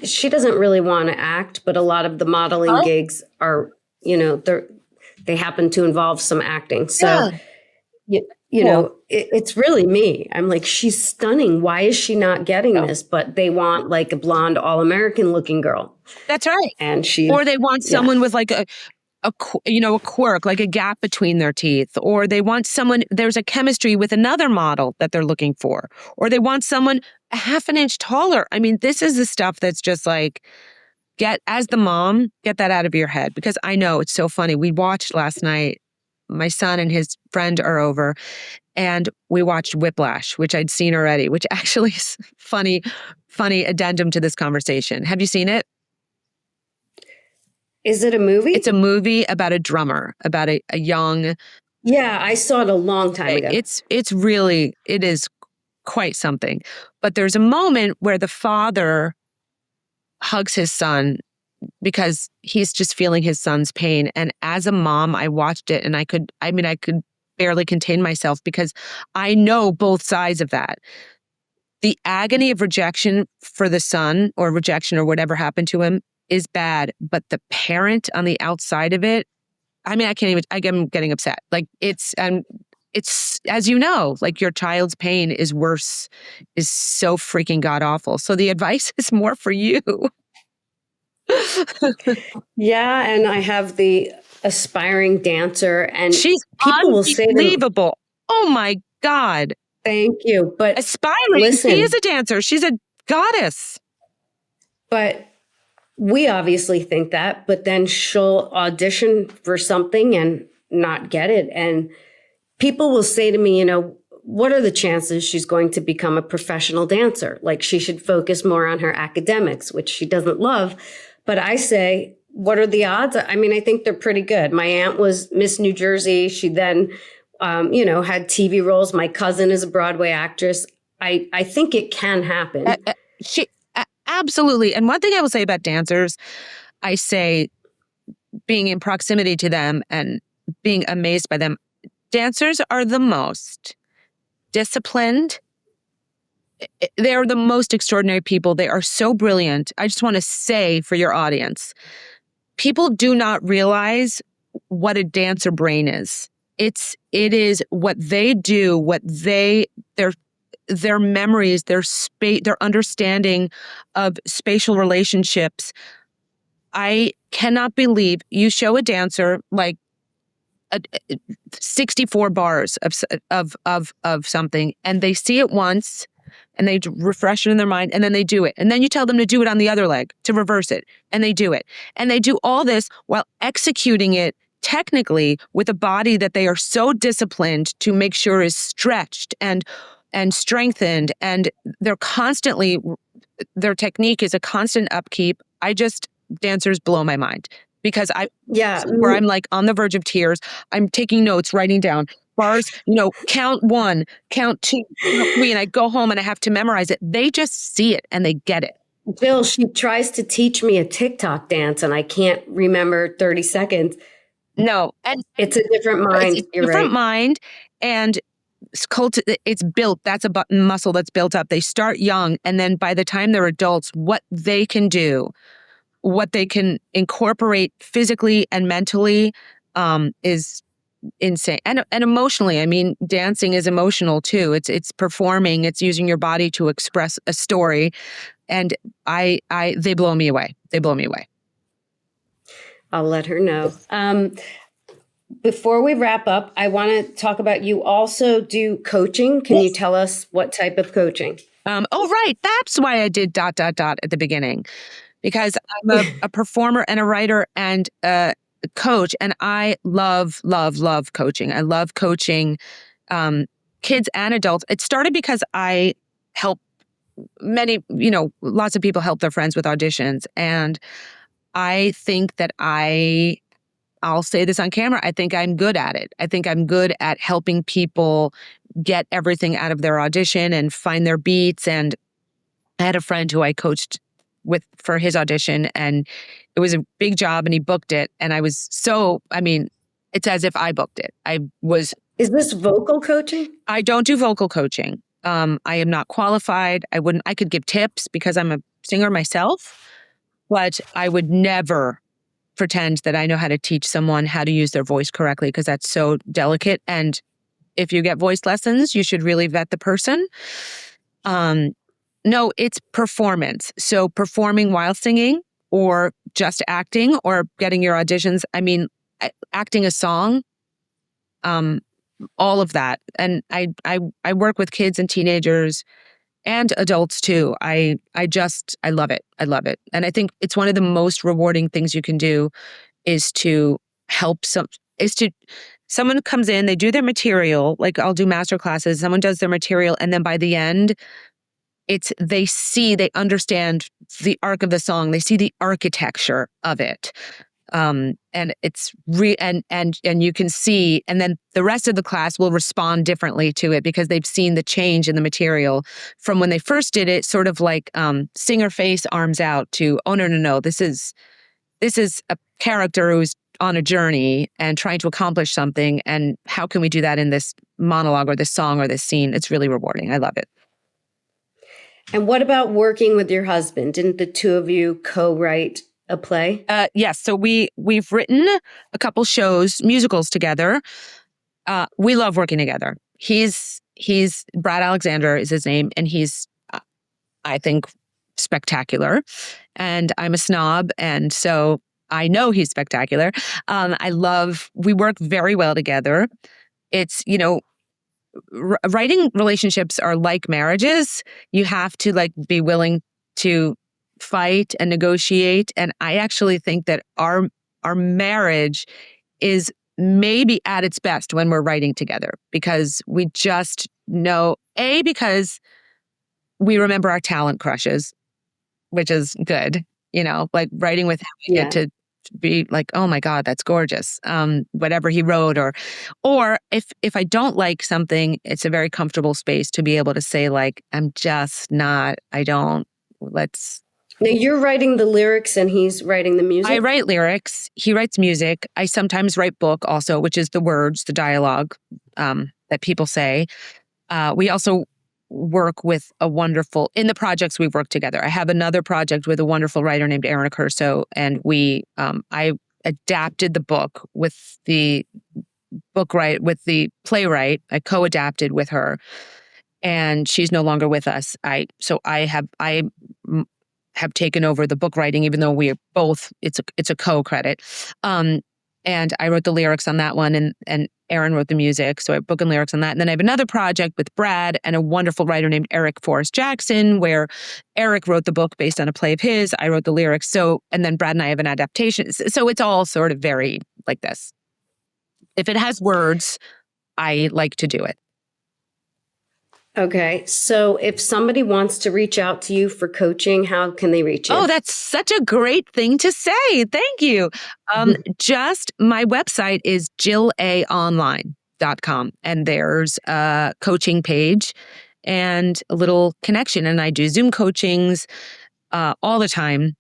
she doesn't really want to act, but a lot of the modeling gigs are, they happen to involve some acting. So, it's really me. I'm like, she's stunning. Why is she not getting this? But they want like a blonde, all-American looking girl. That's right. And or they want someone with like a quirk, like a gap between their teeth, or they want someone, there's a chemistry with another model that they're looking for, or they want someone a half an inch taller. I mean, this is the stuff that's just like, as the mom, get that out of your head, because I know it's so funny. We watched last night, my son and his friend are over, and we watched Whiplash, which I'd seen already, which actually is funny addendum to this conversation. Have you seen it? Is it a movie? It's a movie about a drummer, about a young. Yeah, I saw it a long time ago. It is quite something. But there's a moment where the father hugs his son because he's just feeling his son's pain. And as a mom, I watched it and I could barely contain myself, because I know both sides of that. The agony of rejection for the son, or rejection or whatever happened to him, is bad, but the parent on the outside of it, I'm getting upset. Like it's, as you know, like your child's pain is so freaking god awful. So the advice is more for you. Yeah. And I have the aspiring dancer, and she's people will say unbelievable. Oh my God. Thank you. But aspiring, she is a dancer. She's a goddess. But we obviously think that, but then she'll audition for something and not get it. And people will say to me, what are the chances she's going to become a professional dancer? Like, she should focus more on her academics, which she doesn't love. But I say, what are the odds? I mean, I think they're pretty good. My aunt was Miss New Jersey. She then, had TV roles. My cousin is a Broadway actress. I think it can happen. Absolutely. And one thing I will say about dancers, I say, being in proximity to them and being amazed by them, dancers are the most disciplined. They're the most extraordinary people. They are so brilliant. I just want to say for your audience, people do not realize what a dancer brain is. It is what they do, their memories, their understanding of spatial relationships. I cannot believe you show a dancer like 64 bars of something, and they see it once and they refresh it in their mind, and then they do it. And then you tell them to do it on the other leg, to reverse it, and they do it. And they do all this while executing it technically with a body that they are so disciplined to make sure is stretched and strengthened, and their technique is a constant upkeep. Dancers blow my mind, because where I'm like on the verge of tears, I'm taking notes, writing down bars, count 1, count 2, count 3, and I go home and I have to memorize it. They just see it and they get it. Jill, she tries to teach me a TikTok dance and I can't remember 30 seconds. No. And it's a different mind. It's a different mind. And it's built. That's a muscle that's built up. They start young, and then by the time they're adults, what they can do, what they can incorporate physically and mentally, is insane. And emotionally. I mean, dancing is emotional too. It's performing. It's using your body to express a story, and they blow me away. They blow me away. I'll let her know. Before we wrap up, I want to talk about, you also do coaching. Can you tell us what type of coaching? Oh, right. That's why I did ... at the beginning, because I'm a performer and a writer and a coach, and I love coaching. I love coaching kids and adults. It started because I help lots of people help their friends with auditions, and I think that I'll say this on camera, I think I'm good at it. I think I'm good at helping people get everything out of their audition and find their beats. And I had a friend who I coached for his audition, and it was a big job, and he booked it. And I was it's as if I booked it. Is this vocal coaching? I don't do vocal coaching. I am not qualified. I could give tips because I'm a singer myself, but I would never pretend that I know how to teach someone how to use their voice correctly, because that's so delicate. And if you get voice lessons, you should really vet the person. No, it's performance. So performing while singing, or just acting, or getting your auditions. I mean, acting a song, all of that. And I work with kids and teenagers and adults too. I love it. I love it. And I think it's one of the most rewarding things you can do is to help someone comes in, they do their material, like I'll do master classes, someone does their material, and then by the end, they understand the arc of the song, they see the architecture of it. And it's and you can see, and then the rest of the class will respond differently to it because they've seen the change in the material from when they first did it, sort of like singer face, arms out, to, oh no, this is a character who's on a journey and trying to accomplish something, and how can we do that in this monologue or this song or this scene? It's really rewarding. I love it. And what about working with your husband? Didn't the two of you co-write a play? Yes. So we've written a couple shows, musicals together. We love working together. He's Brad Alexander is his name, and he's, I think, spectacular. And I'm a snob, and so I know he's spectacular. We work very well together. It's, writing relationships are like marriages. You have to be willing to fight and negotiate. And I actually think that our marriage is maybe at its best when we're writing together, because we just know, because we remember our talent crushes, which is good, like writing with him, we get to be like, oh my God, that's gorgeous. Whatever he wrote, or if I don't like something, it's a very comfortable space to be able to say, I'm just not, Now you're writing the lyrics and he's writing the music? I write lyrics. He writes music. I sometimes write book also, which is the words, the dialogue that people say. We also work with in the projects we've worked together. I have another project with a wonderful writer named Erin Curso, and I adapted the book with the playwright. I co-adapted with her, and she's no longer with us. I have taken over the book writing, even though we're both, it's a co-credit. And I wrote the lyrics on that one, and Erin wrote the music. So I have book and lyrics on that. And then I have another project with Brad and a wonderful writer named Eric Forrest Jackson, where Eric wrote the book based on a play of his. I wrote the lyrics. And then Brad and I have an adaptation. So it's all sort of very like this. If it has words, I like to do it. Okay. So if somebody wants to reach out to you for coaching, how can they reach you? Oh, that's such a great thing to say. Thank you. Just my website is jillaonline.com, and there's a coaching page and a little connection. And I do Zoom coachings all the time.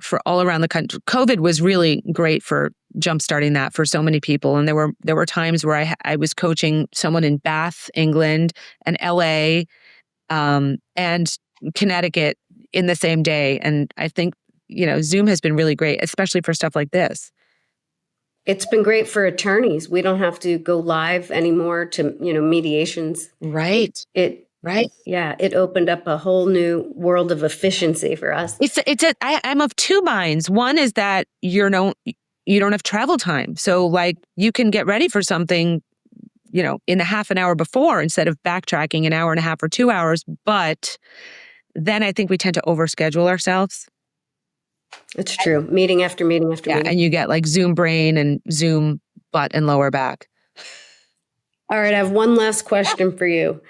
for all around the country. COVID was really great for jumpstarting that for so many people. And there were times where I was coaching someone in Bath, England, and LA, and Connecticut in the same day. And I think, Zoom has been really great, especially for stuff like this. It's been great for attorneys. We don't have to go live anymore to, mediations. Right. Right. Yeah, it opened up a whole new world of efficiency for us. I'm of two minds. One is that you don't have travel time. So like you can get ready for something, in the half an hour before instead of backtracking an hour and a half or 2 hours. But then I think we tend to overschedule ourselves. It's true. Meeting after meeting after meeting. And you get like Zoom brain and Zoom butt and lower back. All right, I have one last question for you.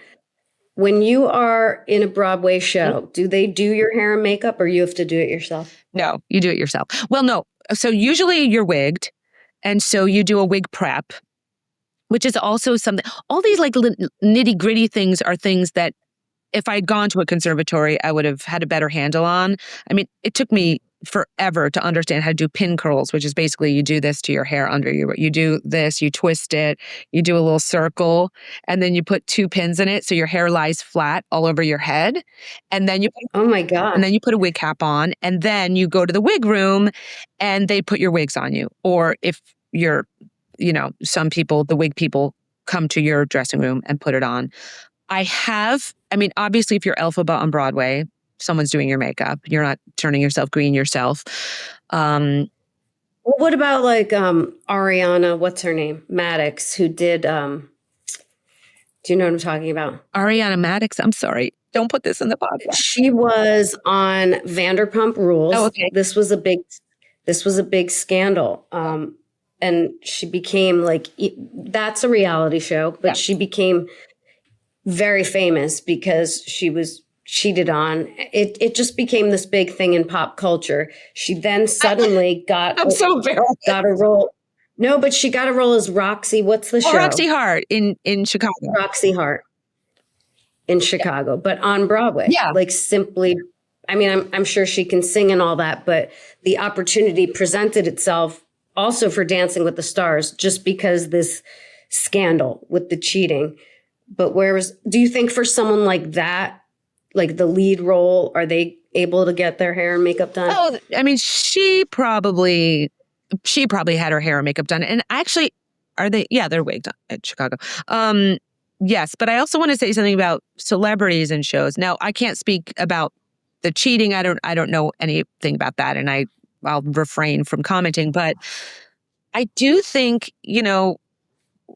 When you are in a Broadway show, do they do your hair and makeup or you have to do it yourself? No, you do it yourself. Well, no. So usually you're wigged. And so you do a wig prep, which is also something. All these like nitty gritty things are things that if I'd gone to a conservatory, I would have had a better handle on. I mean, it took me forever to understand how to do pin curls, which is basically you do this to your hair under you do this, you twist it, you do a little circle, and then you put 2 pins in it so your hair lies flat all over your head. And then oh my God. And then you put a wig cap on, and then you go to the wig room and they put your wigs on you. Or if you're, some people, the wig people come to your dressing room and put it on. Obviously if you're Elphaba on Broadway, someone's doing your makeup. You're not turning yourself green yourself. Well, what about like Ariana, what's her name? Maddox, who did, do you know what I'm talking about? Ariana Maddox, I'm sorry. Don't put this in the podcast. She was on Vanderpump Rules. Oh, okay. This was a big scandal. And she became like, that's a reality show, but she became very famous because she was cheated on. It just became this big thing in pop culture. She then suddenly got a role. No, but she got a role as Roxy. What's the show? Roxy Hart in Chicago. Roxy Hart in Chicago, but on Broadway. Yeah. Like simply, I'm sure she can sing and all that, but the opportunity presented itself also for Dancing with the Stars just because this scandal with the cheating. But do you think for someone like that, like the lead role, are they able to get their hair and makeup done? Oh, she probably had her hair and makeup done. And actually, are they? Yeah, they're wigged at Chicago. Yes, but I also want to say something about celebrities and shows. Now, I can't speak about the cheating. I don't know anything about that, and I'll refrain from commenting. But I do think,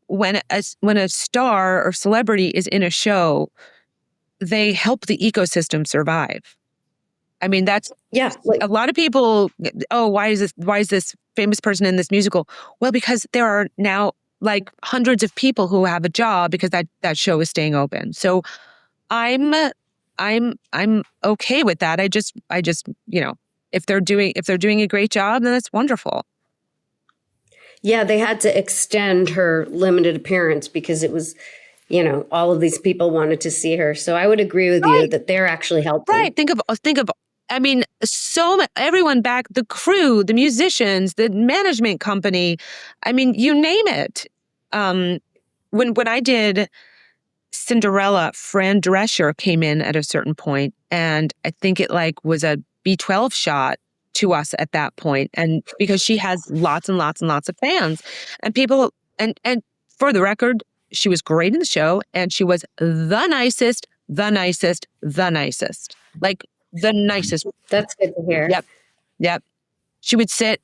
when a star or celebrity is in a show, they help the ecosystem survive. That's a lot of people. Oh, why is this famous person in this musical? Well, because there are now like hundreds of people who have a job because that show is staying open. So I'm okay with that. I just if they're doing a great job, then that's wonderful. Yeah, they had to extend her limited appearance because it was, all of these people wanted to see her. So I would agree with you that they're actually helping. Right. Think of everyone back, the crew, the musicians, the management company. You name it. When I did Cinderella, Fran Drescher came in at a certain point, and I think it was a B12 shot to us at that point. And because she has lots and lots and lots of fans, and people, and for the record, she was great in the show, and she was the nicest. Like the nicest. That's good to hear. Yep. She would sit.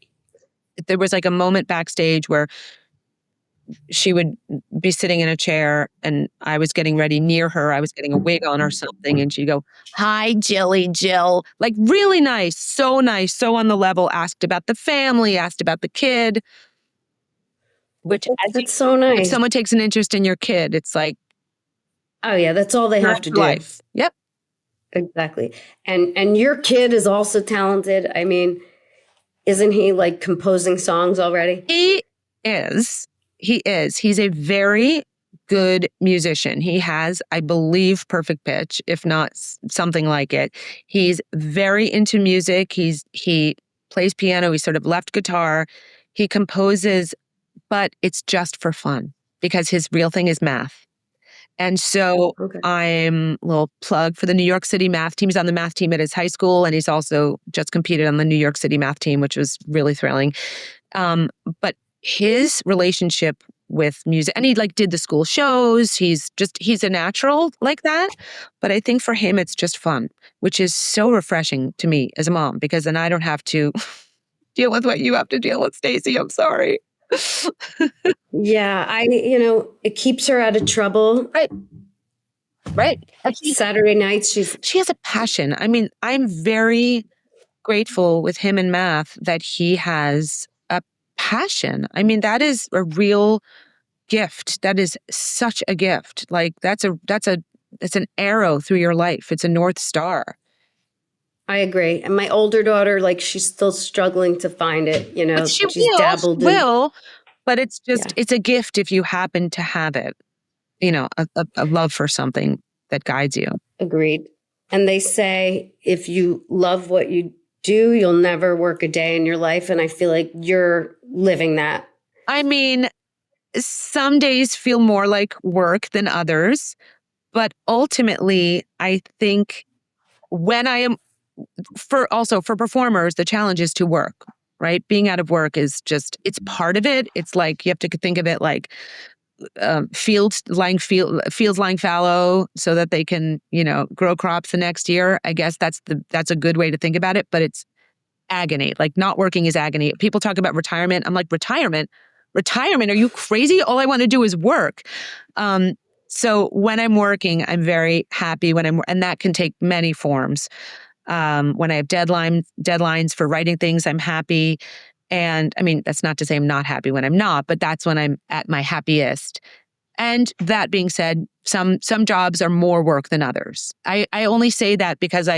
There was like a moment backstage where she would be sitting in a chair and I was getting ready near her. I was getting a wig on or something. And she'd go, "Hi, Jill." Like really nice, so on the level, asked about the family, asked about the kid. Which that's so nice. If someone takes an interest in your kid, it's like, oh yeah, that's all they have to do. Life. Yep. Exactly. And your kid is also talented. Isn't he like composing songs already? He is. He's a very good musician. He has, I believe, perfect pitch, if not something like it. He's very into music. He plays piano. He sort of left guitar. He composes, but it's just for fun because his real thing is math. And so Okay. I'm a little plug for the New York City math team. He's on the math team at his high school, and he's also just competed on the New York City math team, which was really thrilling. But his relationship with music, and he did the school shows. He's a natural like that. But I think for him, it's just fun, which is so refreshing to me as a mom, because then I don't have to deal with what you have to deal with, Stacey. I'm sorry. Yeah, it keeps her out of trouble. Right. Saturday nights, she has a passion. I mean, I'm very grateful with him in math that he has a passion. I mean, that is a real gift. That is such a gift. It's an arrow through your life. It's a North Star. I agree. And my older daughter, she's still struggling to find it. But she's will, dabbled she will, but it's just, it's a gift if you happen to have it. A love for something that guides you. Agreed. And they say if you love what you do, you'll never work a day in your life. And I feel like you're living that. I mean, some days feel more like work than others. But ultimately, I think when I am, for performers, the challenge is to work, right? Being out of work is just, it's part of it. It's like, you have to think of it like fields lying fallow so that they can, grow crops the next year. I guess that's a good way to think about it, but it's agony. Like, not working is agony. People talk about retirement. I'm like, retirement? Are you crazy? All I want to do is work. So when I'm working, I'm very happy and that can take many forms. When I have deadlines for writing things, I'm happy. And I mean, that's not to say I'm not happy when I'm not, but that's when I'm at my happiest. And that being said, some jobs are more work than others. I only say that because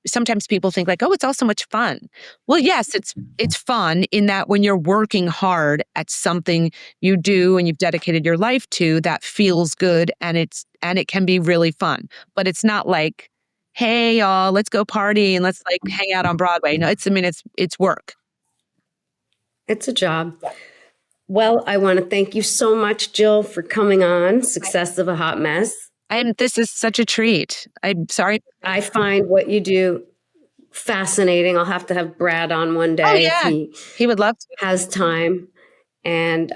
sometimes people think like, oh, it's all so much fun. Well, yes, it's fun in that when you're working hard at something you do and you've dedicated your life to, that feels good and it can be really fun. But it's not like, hey, y'all, let's go party and let's hang out on Broadway. No, it's work. It's a job. Well, I want to thank you so much, Jill, for coming on Success of a Hot Mess. This is such a treat. I'm sorry. I find what you do fascinating. I'll have to have Brad on one day if he would love to. Has time. And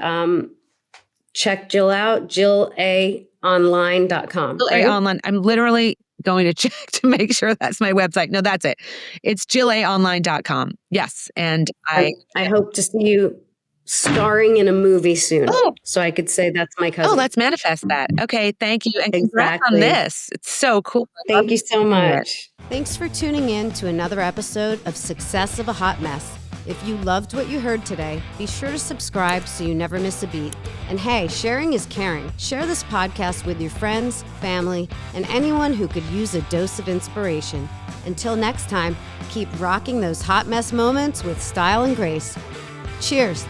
check Jill out, jillaonline.com. Jill A Online. I'm literally going to check to make sure that's my website. No, that's it. It's jillaonline.com. Yes. And I hope to see you starring in a movie soon. So I could say that's my cousin. Oh, let's manifest that. Okay. Thank you. And congrats on this. It's so cool. Thank you so much. Thanks for tuning in to another episode of Success of a Hot Mess. If you loved what you heard today, be sure to subscribe so you never miss a beat. And hey, sharing is caring. Share this podcast with your friends, family, and anyone who could use a dose of inspiration. Until next time, keep rocking those hot mess moments with style and grace. Cheers.